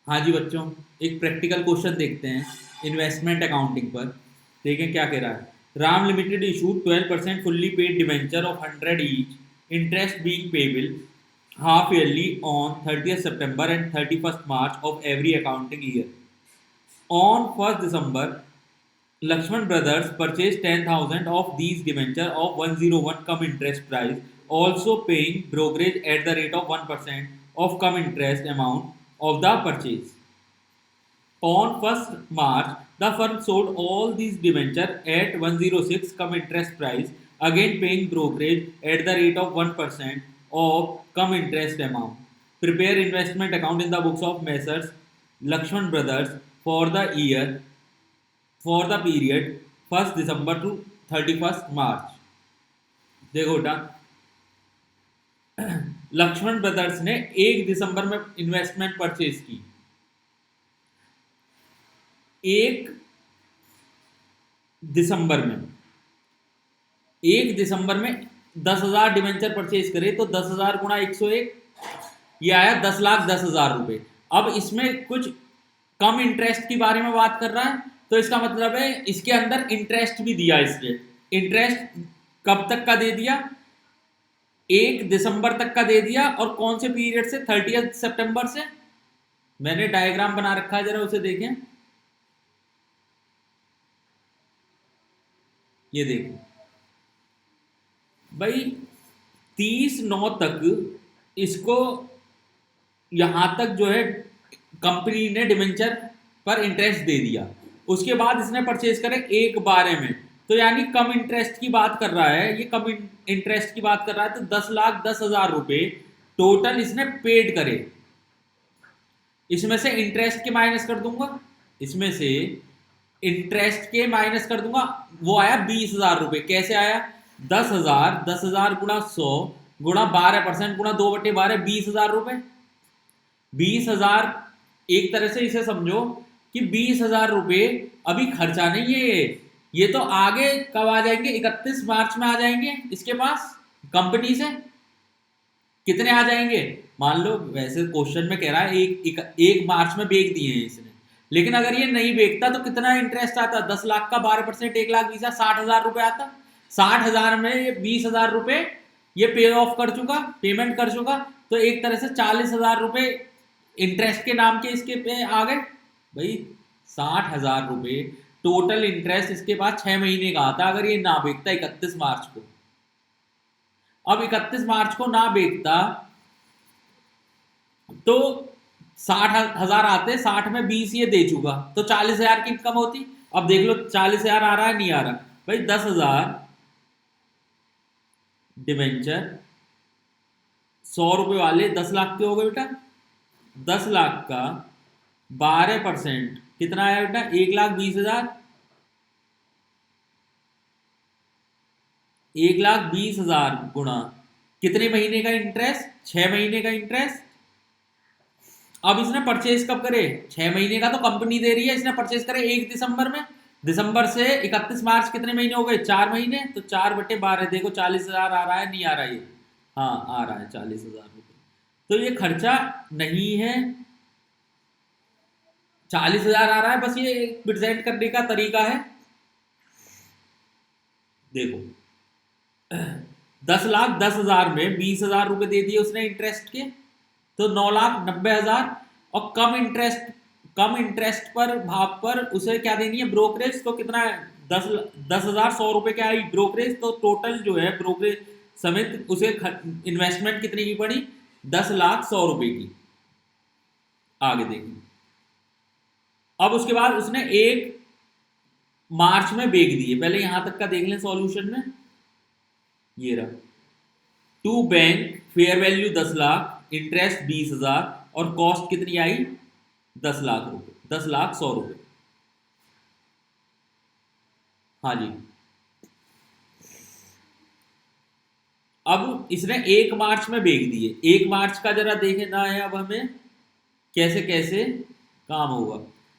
हाँ जी बच्चों, एक प्रैक्टिकल क्वेश्चन देखते हैं इन्वेस्टमेंट अकाउंटिंग पर। देखें क्या कह रहा है। Ram limited issued 12% fully paid debenture of 100 each, interest being payable half yearly on 30th September and 31st March of every accounting year. On 1st December, Lakshman Brothers purchased 10,000 of these debenture of 101 cum interest price, also paying brokerage at the rate of 1% of cum interest amount of the purchase. On 1st March, the firm sold all these debentures at 106 cum interest price, again paying brokerage at the rate of 1% of cum interest amount. Prepare investment account in the books of Messrs. Lakshman Brothers for the year for the period 1st December to 31st March. देखो बेटा, Lakshman brothers ने 1 दिसंबर में investment purchase की। 1 दिसंबर में 1 दिसंबर में 10,000 debenture purchase करे तो 10,000 गुणा 101, ये आया 10,10,000 रुपए। अब इसमें कुछ कम इंटरेस्ट के बारे में बात कर रहा है, तो इसका मतलब है इसके अंदर इंटरेस्ट भी दिया। इसके इंटरेस्ट कब तक का दे दिया? 1 दिसंबर तक का दे दिया। और कौन से पीरियड से? 30th सितंबर से। मैंने डायग्राम बना रखा है, जरा उसे देखें। ये देखें भाई, 30/9 तक इसको यहां तक जो है कंपनी ने डिवेंचर पर इंटरेस्ट दे दिया। उसके बाद इसने परचेज करे 1/12 में, तो यानी कम इंटरेस्ट की बात कर रहा है। ये कम इंटरेस्ट की बात कर रहा है, तो 10,10,000 रुपए टोटल इसने पेड करे। इसमें से इंटरेस्ट के माइनस कर दूंगा, इसमें से इंटरेस्ट के माइनस कर दूंगा। वो आया 20,000 रुपए। कैसे आया? 10,000 गुणा 100 गुणा 12% गुणा 2/12, 20,000 रुपए। 20,000 एक तरह से इसे समझो कि 20,000 रुपए अभी खर्चा नहीं है। ये तो आगे कब आ जाएंगे? 31 मार्च में आ जाएंगे। इसके पास कंपनी से कितने आ जाएंगे? मान लो, वैसे क्वेश्चन में कह रहा है एक मार्च में बेच दिए हैं इसने, लेकिन अगर ये नहीं बेचता तो कितना इंटरेस्ट आता? 10 लाख का 12%, 1,20,000, 60,000 रुपए आता। 60,000 में ये 20,000 रुपए ये पे ऑफ कर चुका, पेमेंट कर चुका। तो एक तरह से 40,000 रुपए इंटरेस्ट के नाम के इसके पे आ गए भाई। 60,000 रुपए टोटल इंटरेस्ट इसके पास 6 महीने का आता अगर ये ना बेचता 31 मार्च को। अब 31 मार्च को ना बेचता तो 60,000 आते, 60 में 20 ये दे चुका, तो 40,000 की इनकम होती। अब देख लो 40,000 आ रहा है नहीं आ रहा भाई। 10,000 डिवेंचर 100 रुपए वाले 10 लाख के हो गए बेटा। 10 लाख का 12% कितना आया बेटा? 1,20,000। 1,20,000 गुणा कितने महीने का इंटरेस्ट? 6 महीने का इंटरेस्ट। अब इसने परचेज कब करे? 6 महीने का तो कंपनी दे रही है, इसने परचेज करे 1 दिसंबर में। दिसंबर से 31 मार्च कितने महीने हो गए? 4 महीने। तो 4/12 देखो 40,000 आ रहा है नहीं आ रहा? ये हाँ आ रहा है 40,000 रुपये। तो ये खर्चा नहीं है, 40,000 आ रहा है, बस ये प्रेजेंट करने का तरीका है। देखो 10,10,000 में 20,000 रुपए दे दिए उसने इंटरेस्ट के, तो 9,90,000। और कम इंटरेस्ट पर भाव पर उसे क्या देनी है? ब्रोकरेज। तो कितना है? 10,100 रुपए क्या आई? ब्रोकरेज। तो टोटल जो है ब्रोकरेज समेत उसे इन्वेस्टमेंट कितने की पड़ी? 10,100 रुपए की। आगे देखिए, अब उसके बाद उसने 1 मार्च में बेच दिए। पहले यहां तक का देख लें सॉल्यूशन में। ये रहा, to bank fair value 10 lakh, interest 20,000 और कॉस्ट कितनी आई? 10 लाख रुपए, 10,100 रुपए। हाँ जी। अब इसने 1 मार्च में बेच दिए। 1 मार्च का जरा देखे ना है अब हमें कैसे कैसे काम होगा।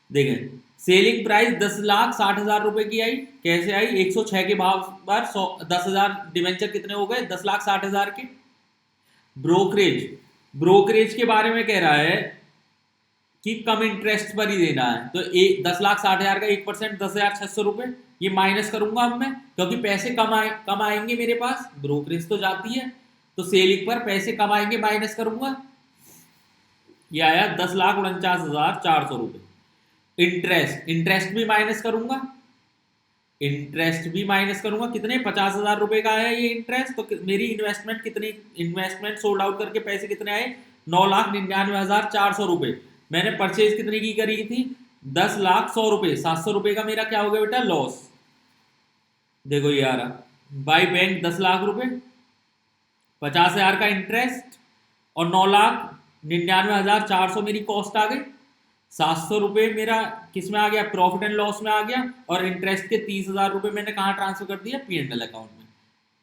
देखें, सेलिंग प्राइस 10,60,000 रुपए की आई। कैसे आई? 106 के भाव पर 10,000 डिवेंचर कितने हो गए? 10,60,000 के। ब्रोकरेज, ब्रोकरेज के बारे में कह रहा है कि कम इंटरेस्ट पर ही देना है, तो 10,60,000 का 1% 10,600 रुपये, ये माइनस करूंगा अब मैं, क्योंकि पैसे कम आएंगे मेरे पास, ब्रोकरेज तो जाती है, तो सेलिंग पर पैसे कम आएंगे, माइनस करूंगा, ये आया 10,49,400 रुपये। इंटरेस्ट भी माइनस करूंगा, कितने, 50,000 रुपये का आया ये इंटरेस्ट, तो मेरी इन्वेस्टमेंट कितनी, इन्वेस्टमेंट सोल्ड आउट करके पैसे कितने आए, 9,99,400 रुपये। मैंने परचेज कितने की करी थी, 10,100,000 रुपये, 700 रुपये का मेरा क्या हो गया बेटा, लॉस। देखो ये आ रहा, बाई बैंक 10 लाख रुपए, 50,000 का इंटरेस्ट, और 9,99,400 मेरी कॉस्ट आ गई, 700 रुपये मेरा किस में आ गया, प्रॉफिट एंड लॉस में आ गया, और इंटरेस्ट के 30,000 रुपये मैंने कहाँ ट्रांसफर कर दिया, P&L अकाउंट में।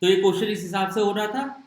तो ये क्वेश्चन इस हिसाब से हो रहा था।